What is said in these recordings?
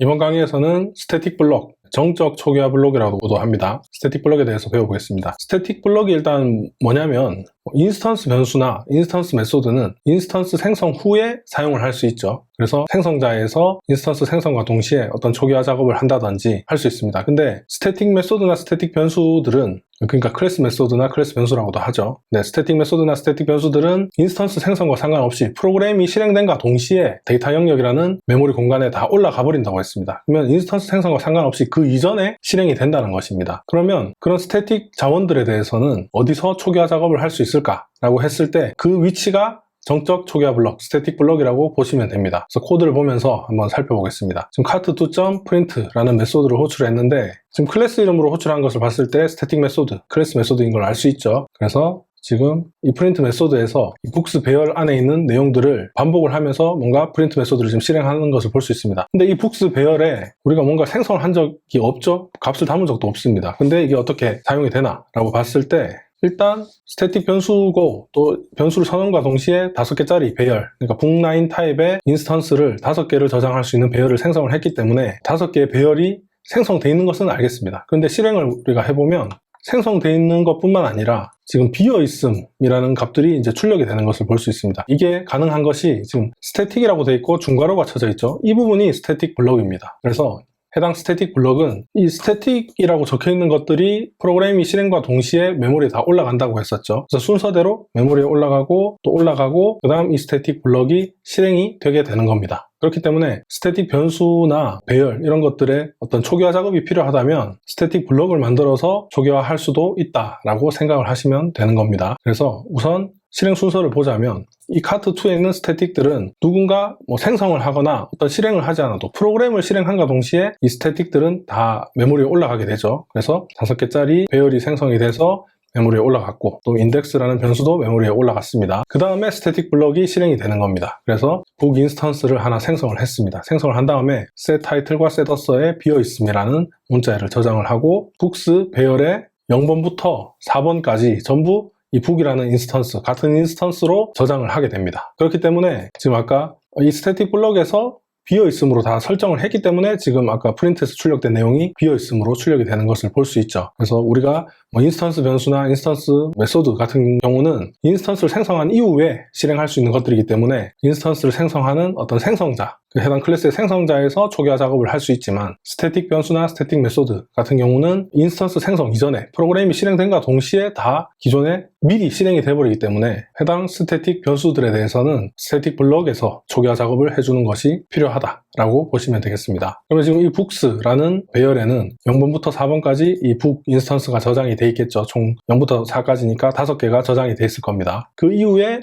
이번 강의에서는 스태틱 블록, 정적 초기화 블록이라고도 합니다. 스태틱 블록에 대해서 배워보겠습니다. 스태틱 블록이 일단 뭐냐면 인스턴스 변수나 인스턴스 메소드는 인스턴스 생성 후에 사용을 할 수 있죠. 그래서 생성자에서 인스턴스 생성과 동시에 어떤 초기화 작업을 한다든지 할 수 있습니다. 근데 스태틱 메소드나 스태틱 변수들은, 그러니까 클래스 메소드나 클래스 변수라고도 하죠. 네, 스태틱 메소드나 스태틱 변수들은 인스턴스 생성과 상관없이 프로그램이 실행된과 동시에 데이터 영역이라는 메모리 공간에 다 올라가 버린다고 했습니다. 그러면 인스턴스 생성과 상관없이 그 이전에 실행이 된다는 것입니다. 그러면 그런 스태틱 자원들에 대해서는 어디서 초기화 작업을 할 수 있을까라고 했을 때 그 위치가 정적 초기화 블록, 스태틱 블록이라고 보시면 됩니다. 그래서 코드를 보면서 한번 살펴보겠습니다. 지금 cat2.print라는 메소드를 호출했는데, 지금 클래스 이름으로 호출한 것을 봤을 때 스태틱 메소드, 클래스 메소드인 걸 알 수 있죠. 그래서 지금 이 프린트 메소드에서 이 북스 배열 안에 있는 내용들을 반복을 하면서 뭔가 프린트 메소드를 지금 실행하는 것을 볼 수 있습니다. 근데 이 북스 배열에 우리가 뭔가 생성을 한 적이 없죠? 값을 담은 적도 없습니다. 근데 이게 어떻게 사용이 되나? 라고 봤을 때 일단 스태틱 변수고 또 변수를 선언과 동시에 5개짜리 배열, 그러니까 북9 타입의 인스턴스를 5개를 저장할 수 있는 배열을 생성을 했기 때문에 5개의 배열이 생성되어 있는 것은 알겠습니다. 그런데 실행을 우리가 해보면 생성되어 있는 것뿐만 아니라 지금 비어있음이라는 값들이 이제 출력이 되는 것을 볼 수 있습니다. 이게 가능한 것이 지금 스태틱이라고 되어 있고 중괄호가 쳐져 있죠. 이 부분이 스태틱 블록입니다. 그래서 해당 스태틱 블록은 이 스태틱이라고 적혀 있는 것들이 프로그램이 실행과 동시에 메모리에 다 올라간다고 했었죠. 그래서 순서대로 메모리에 올라가고 또 올라가고 그 다음 이 스태틱 블록이 실행이 되게 되는 겁니다. 그렇기 때문에 스태틱 변수나 배열 이런 것들의 어떤 초기화 작업이 필요하다면 스태틱 블록을 만들어서 초기화할 수도 있다라고 생각을 하시면 되는 겁니다. 그래서 우선 실행 순서를 보자면 이 cat2에 있는 스태틱들은 누군가 생성을 하거나 어떤 실행을 하지 않아도 프로그램을 실행한과 동시에 이 스태틱들은 다 메모리에 올라가게 되죠. 그래서 5개짜리 배열이 생성이 돼서 메모리에 올라갔고 또 인덱스라는 변수도 메모리에 올라갔습니다. 그 다음에 스태틱 블록이 실행이 되는 겁니다. 그래서 북 인스턴스를 하나 생성을 했습니다. 생성을 한 다음에 setTitle과 setUser에 비어있음이라는 문자열을 저장을 하고 북스 배열의 0번부터 4번까지 전부 이 북이라는 인스턴스, 같은 인스턴스로 저장을 하게 됩니다. 그렇기 때문에 지금 아까 이 스태틱 블록에서 비어있음으로 다 설정을 했기 때문에 지금 아까 프린트에서 출력된 내용이 비어있음으로 출력이 되는 것을 볼 수 있죠. 그래서 우리가 인스턴스 변수나 인스턴스 메소드 같은 경우는 인스턴스를 생성한 이후에 실행할 수 있는 것들이기 때문에 인스턴스를 생성하는 어떤 생성자, 그 해당 클래스의 생성자에서 초기화 작업을 할 수 있지만 스태틱 변수나 스태틱 메소드 같은 경우는 인스턴스 생성 이전에 프로그램이 실행된과 동시에 다 기존에 미리 실행이 돼버리기 때문에 해당 스태틱 변수들에 대해서는 스태틱 블록에서 초기화 작업을 해주는 것이 필요하다라고 보시면 되겠습니다. 그러면 지금 이 북스라는 배열에는 0번부터 4번까지 이 북 인스턴스가 저장이 돼 있겠죠. 총 0부터 4까지니까 5개가 저장이 돼 있을 겁니다. 그 이후에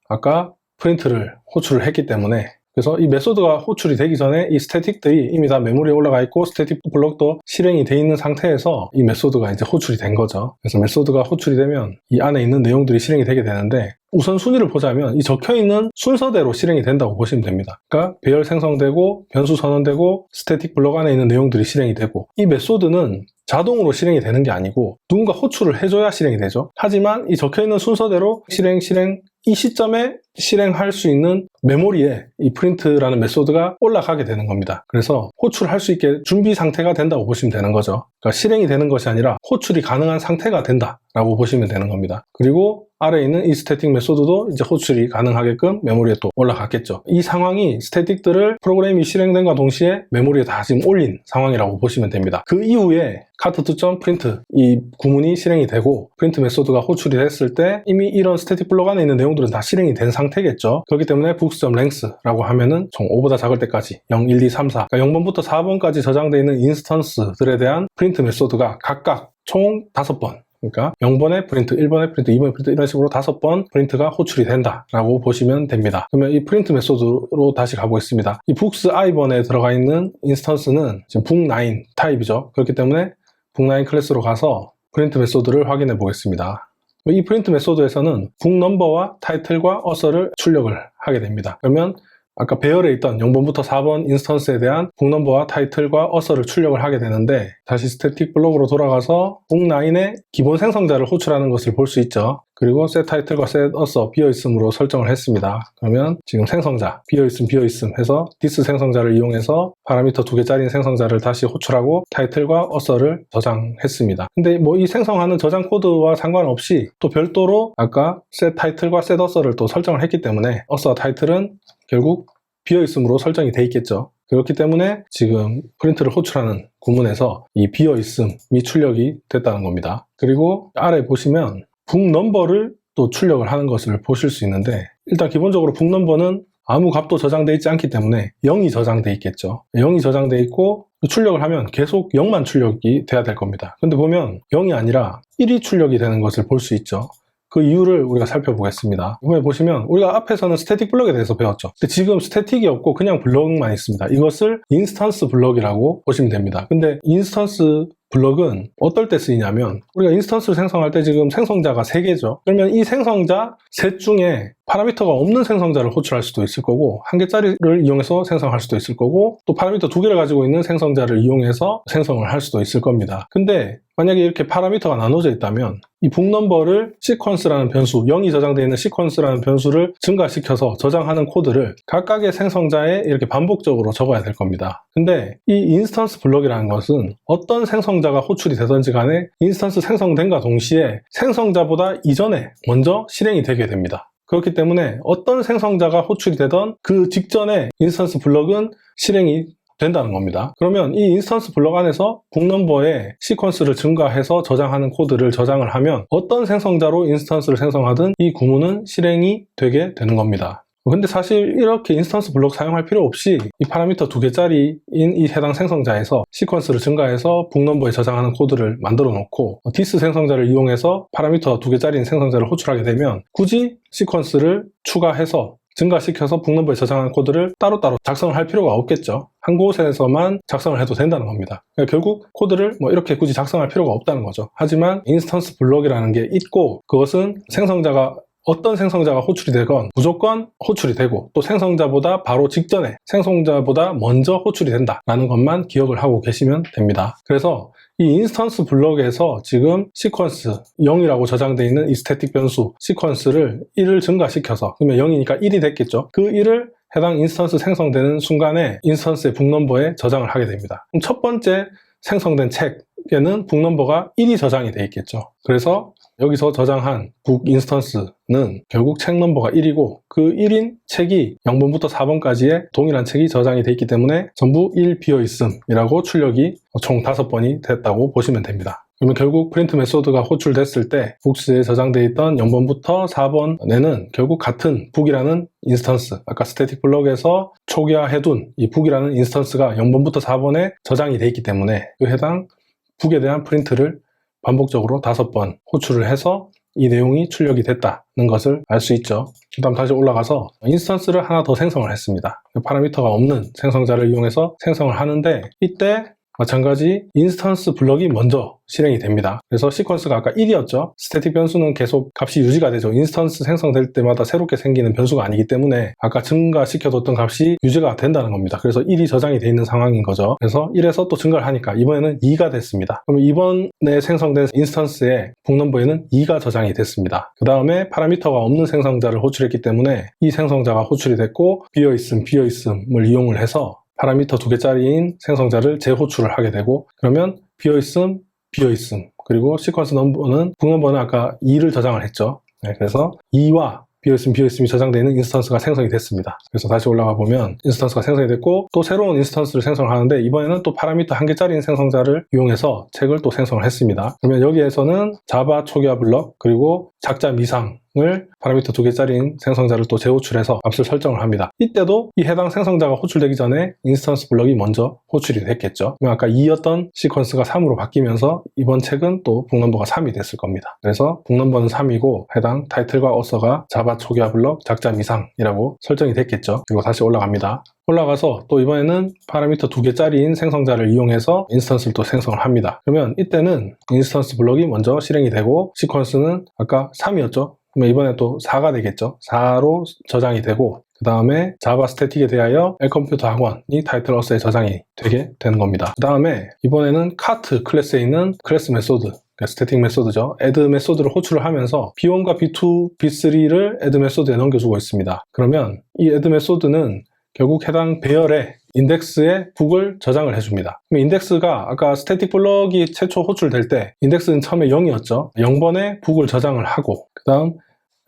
아까 프린트를 호출을 했기 때문에, 그래서 이 메소드가 호출이 되기 전에 이 스태틱들이 이미 다 메모리에 올라가 있고 스태틱 블록도 실행이 돼 있는 상태에서 이 메소드가 이제 호출이 된 거죠. 그래서 메소드가 호출이 되면 이 안에 있는 내용들이 실행이 되게 되는데, 우선 순위를 보자면 이 적혀있는 순서대로 실행이 된다고 보시면 됩니다. 그러니까 배열 생성되고 변수 선언되고 스태틱 블록 안에 있는 내용들이 실행이 되고, 이 메소드는 자동으로 실행이 되는 게 아니고 누군가 호출을 해줘야 실행이 되죠. 하지만 이 적혀있는 순서대로 실행 이 시점에 실행할 수 있는 메모리에 이 프린트라는 메소드가 올라가게 되는 겁니다. 그래서 호출할 수 있게 준비 상태가 된다고 보시면 되는 거죠. 그러니까 실행이 되는 것이 아니라 호출이 가능한 상태가 된다라고 보시면 되는 겁니다. 그리고 아래에 있는 이 스태틱 메소드도 이제 호출이 가능하게끔 메모리에 또 올라갔겠죠. 이 상황이 스태틱들을 프로그램이 실행된과 동시에 메모리에 다 지금 올린 상황이라고 보시면 됩니다. 그 이후에 cat2.print 이 구문이 실행이 되고 프린트 메소드가 호출이 됐을 때 이미 이런 스태틱 블록 안에 있는 내용들은 다 실행이 된 상태겠죠. 그렇기 때문에 books.length라고 하면은 총 5보다 작을 때까지 0, 1, 2, 3, 4 그러니까 0번부터 4번까지 저장되어 있는 인스턴스들에 대한 프린트 메소드가 각각 총 5번, 그러니까 0번에 프린트, 1번에 프린트, 2번에 프린트 이런 식으로 5번 프린트가 호출이 된다라고 보시면 됩니다. 그러면 이 프린트 메소드로 다시 가보겠습니다. 이 books i번에 들어가 있는 인스턴스는 지금 북9 타입이죠. 그렇기 때문에 북9 클래스로 가서 프린트 메소드를 확인해 보겠습니다. 이 프린트 메소드에서는 북넘버와 타이틀과 어서를 출력을 하게 됩니다. 그러면 아까 배열에 있던 0번부터 4번 인스턴스에 대한 북넘버와 타이틀과 어서를 출력을 하게 되는데, 다시 스태틱 블록으로 돌아가서 북9의 기본 생성자를 호출하는 것을 볼 수 있죠. 그리고 set title과 set author 비어있음으로 설정을 했습니다. 그러면 지금 생성자 비어있음 해서 this 생성자를 이용해서 파라미터 2개짜리 생성자를 다시 호출하고 title과 author를 저장했습니다. 근데 뭐 이 생성하는 저장 코드와 상관없이 또 별도로 아까 set title과 set author를 또 설정을 했기 때문에 author title은 결국 비어있음으로 설정이 돼 있겠죠. 그렇기 때문에 지금 프린트를 호출하는 구문에서 이 비어있음이 출력이 됐다는 겁니다. 그리고 아래 보시면 북 넘버를 또 출력을 하는 것을 보실 수 있는데, 일단 기본적으로 북 넘버는 아무 값도 저장되어 있지 않기 때문에 0이 저장되어 있겠죠. 0이 저장되어 있고 출력을 하면 계속 0만 출력이 돼야 될 겁니다. 근데 보면 0이 아니라 1이 출력이 되는 것을 볼 수 있죠. 그 이유를 우리가 살펴보겠습니다. 이번에 보시면 우리가 앞에서는 스태틱 블럭에 대해서 배웠죠. 근데 지금 스태틱이 없고 그냥 블럭만 있습니다. 이것을 인스턴스 블럭이라고 보시면 됩니다. 근데 인스턴스 블럭은 어떨 때 쓰이냐면, 우리가 인스턴스를 생성할 때 지금 생성자가 3개죠. 그러면 이 생성자 셋 중에 파라미터가 없는 생성자를 호출할 수도 있을 거고, 1개짜리를 이용해서 생성할 수도 있을 거고, 또 파라미터 2개를 가지고 있는 생성자를 이용해서 생성을 할 수도 있을 겁니다. 근데 만약에 이렇게 파라미터가 나눠져 있다면 이 북 넘버를 시퀀스라는 변수, 0이 저장되어 있는 시퀀스라는 변수를 증가시켜서 저장하는 코드를 각각의 생성자에 이렇게 반복적으로 적어야 될 겁니다. 근데 이 인스턴스 블럭이라는 것은 어떤 생성자가 호출이 되든지 간에 인스턴스 생성된과 동시에 생성자보다 이전에 먼저 실행이 되게 됩니다. 그렇기 때문에 어떤 생성자가 호출이 되던 그 직전에 인스턴스 블럭은 실행이 된다는 겁니다. 그러면 이 인스턴스 블럭 안에서 북 넘버에 시퀀스를 증가해서 저장하는 코드를 저장을 하면 어떤 생성자로 인스턴스를 생성하든 이 구문은 실행이 되게 되는 겁니다. 근데 사실 이렇게 인스턴스 블럭 사용할 필요 없이 이 파라미터 2개짜리인 이 해당 생성자에서 시퀀스를 증가해서 북 넘버에 저장하는 코드를 만들어 놓고 this 생성자를 이용해서 파라미터 2개짜리인 생성자를 호출하게 되면 굳이 시퀀스를 추가해서 증가시켜서 북 넘버에 저장하는 코드를 따로따로 작성을 할 필요가 없겠죠. 한 곳에서만 작성을 해도 된다는 겁니다. 그러니까 결국 코드를 뭐 이렇게 굳이 작성할 필요가 없다는 거죠. 하지만 인스턴스 블럭이라는 게 있고, 그것은 생성자가 어떤 생성자가 호출이 되건 무조건 호출이 되고, 또 생성자보다 바로 직전에 생성자보다 먼저 호출이 된다라는 것만 기억을 하고 계시면 됩니다. 그래서 이 인스턴스 블럭에서 지금 시퀀스 0이라고 저장되어 있는 이 스태틱 변수 시퀀스를 1을 증가시켜서, 그러면 0이니까 1이 됐겠죠. 그 1을 해당 인스턴스 생성되는 순간에 인스턴스의 북 넘버에 저장을 하게 됩니다. 그럼 첫 번째 생성된 책에는 북 넘버가 1이 저장이 되어 있겠죠. 그래서 여기서 저장한 북 인스턴스는 결국 책 넘버가 1이고, 그 1인 책이 0번부터 4번까지의 동일한 책이 저장이 되어 있기 때문에 전부 1 비어있음이라고 출력이 총 5번이 됐다고 보시면 됩니다. 그러면 결국 프린트 메소드가 호출됐을 때 북스에 저장되어 있던 0번부터 4번에는 결국 같은 북이라는 인스턴스, 아까 스태틱 블럭에서 초기화해둔 이 북이라는 인스턴스가 0번부터 4번에 저장이 되어 있기 때문에 그 해당 북에 대한 프린트를 반복적으로 5번 호출을 해서 이 내용이 출력이 됐다는 것을 알 수 있죠. 그 다음 다시 올라가서 인스턴스를 하나 더 생성을 했습니다. 파라미터가 없는 생성자를 이용해서 생성을 하는데, 이때 마찬가지 인스턴스 블럭이 먼저 실행이 됩니다. 그래서 시퀀스가 아까 1이었죠. 스태틱 변수는 계속 값이 유지가 되죠. 인스턴스 생성될 때마다 새롭게 생기는 변수가 아니기 때문에 아까 증가시켜뒀던 값이 유지가 된다는 겁니다. 그래서 1이 저장이 되어 있는 상황인 거죠. 그래서 1에서 또 증가를 하니까 이번에는 2가 됐습니다. 그럼 이번에 생성된 인스턴스의 북 넘버에는 2가 저장이 됐습니다. 그 다음에 파라미터가 없는 생성자를 호출했기 때문에 이 생성자가 호출이 됐고, 비어있음을 이용을 해서 파라미터 2개짜리인 생성자를 재호출을 하게 되고, 그러면 비어있음, 그리고 시퀀스 넘버는, 북 넘버는 아까 2를 저장을 했죠. 네, 그래서 2와 비어있음이 저장되어 있는 인스턴스가 생성이 됐습니다. 그래서 다시 올라가 보면 인스턴스가 생성이 됐고, 또 새로운 인스턴스를 생성을 하는데 이번에는 또 파라미터 1개짜리인 생성자를 이용해서 책을 또 생성을 했습니다. 그러면 여기에서는 자바 초기화 블럭 그리고 작자 미상을 파라미터 2개짜리인 생성자를 또 재호출해서 값을 설정을 합니다. 이때도 이 해당 생성자가 호출되기 전에 인스턴스 블럭이 먼저 호출이 됐겠죠. 그럼 아까 2였던 시퀀스가 3으로 바뀌면서 이번 책은 또 북 넘버가 3이 됐을 겁니다. 그래서 북 넘버는 3이고 해당 타이틀과 어서가 자바 초기화 블럭 작자 미상이라고 설정이 됐겠죠. 그리고 다시 올라갑니다. 올라가서 또 이번에는 파라미터 2개짜리인 생성자를 이용해서 인스턴스를 또 생성을 합니다. 그러면 이때는 인스턴스 블럭이 먼저 실행이 되고, 시퀀스는 아까 3이었죠. 그러면 이번에 또 4가 되겠죠. 4로 저장이 되고, 그 다음에 자바 스태틱에 대하여 엘컴퓨터 학원이 타이틀 어스에 저장이 되게 되는 겁니다. 그 다음에 이번에는 카트 클래스에 있는 클래스 메소드 그러니까 스태틱 메소드죠. add 메소드를 호출을 하면서 b1과 b2, b3를 add 메소드에 넘겨주고 있습니다. 그러면 이 add 메소드는 결국 해당 배열의 인덱스에 북을 저장을 해줍니다. 그럼 인덱스가 아까 스태틱 블럭이 최초 호출될 때 인덱스는 처음에 0이었죠. 0번에 북을 저장을 하고 그 다음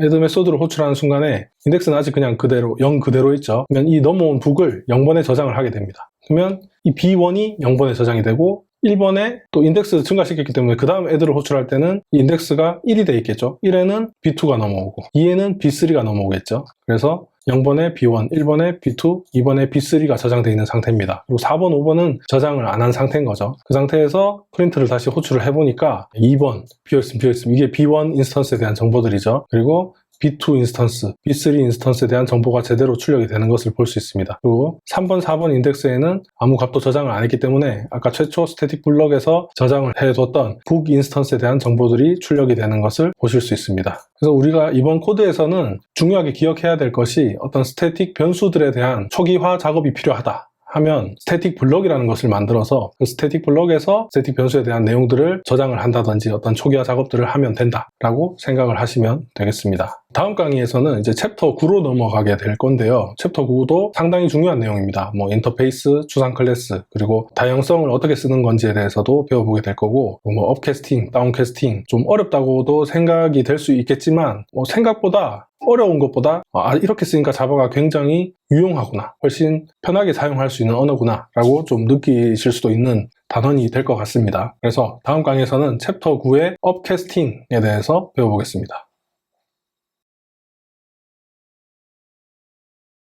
add 메소드를 호출하는 순간에 인덱스는 아직 그냥 그대로 0 그대로 있죠. 그러면 이 넘어온 북을 0번에 저장을 하게 됩니다. 그러면 이 b1이 0번에 저장이 되고 1번에 또 인덱스 증가시켰기 때문에 그 다음 add를 호출할 때는 이 인덱스가 1이 돼 있겠죠. 1에는 b2가 넘어오고 2에는 b3가 넘어오겠죠. 그래서 0번에 b1, 1번에 b2, 2번에 b3가 저장되어 있는 상태입니다. 그리고 4번, 5번은 저장을 안 한 상태인 거죠. 그 상태에서 프린트를 다시 호출을 해보니까 2번 비어있음 이게 b1 인스턴스에 대한 정보들이죠. 그리고 B2 인스턴스, B3 인스턴스에 대한 정보가 제대로 출력이 되는 것을 볼 수 있습니다. 그리고 3번, 4번 인덱스에는 아무 값도 저장을 안 했기 때문에 아까 최초 스태틱 블럭에서 저장을 해뒀던 북 인스턴스에 대한 정보들이 출력이 되는 것을 보실 수 있습니다. 그래서 우리가 이번 코드에서는 중요하게 기억해야 될 것이 어떤 스태틱 변수들에 대한 초기화 작업이 필요하다 하면 스태틱 블럭이라는 것을 만들어서 그 스태틱 블럭에서 스태틱 변수에 대한 내용들을 저장을 한다든지 어떤 초기화 작업들을 하면 된다라고 생각을 하시면 되겠습니다. 다음 강의에서는 이제 챕터 9로 넘어가게 될 건데요. 챕터 9도 상당히 중요한 내용입니다. 뭐 인터페이스, 추상 클래스, 그리고 다양성을 어떻게 쓰는 건지에 대해서도 배워보게 될 거고, 뭐 업캐스팅, 다운캐스팅 좀 어렵다고도 생각이 될 수 있겠지만 생각보다 어려운 것보다 이렇게 쓰니까 자바가 굉장히 유용하구나, 훨씬 편하게 사용할 수 있는 언어구나 라고 좀 느끼실 수도 있는 단원이 될 것 같습니다. 그래서 다음 강의에서는 챕터 9의 업캐스팅에 대해서 배워보겠습니다.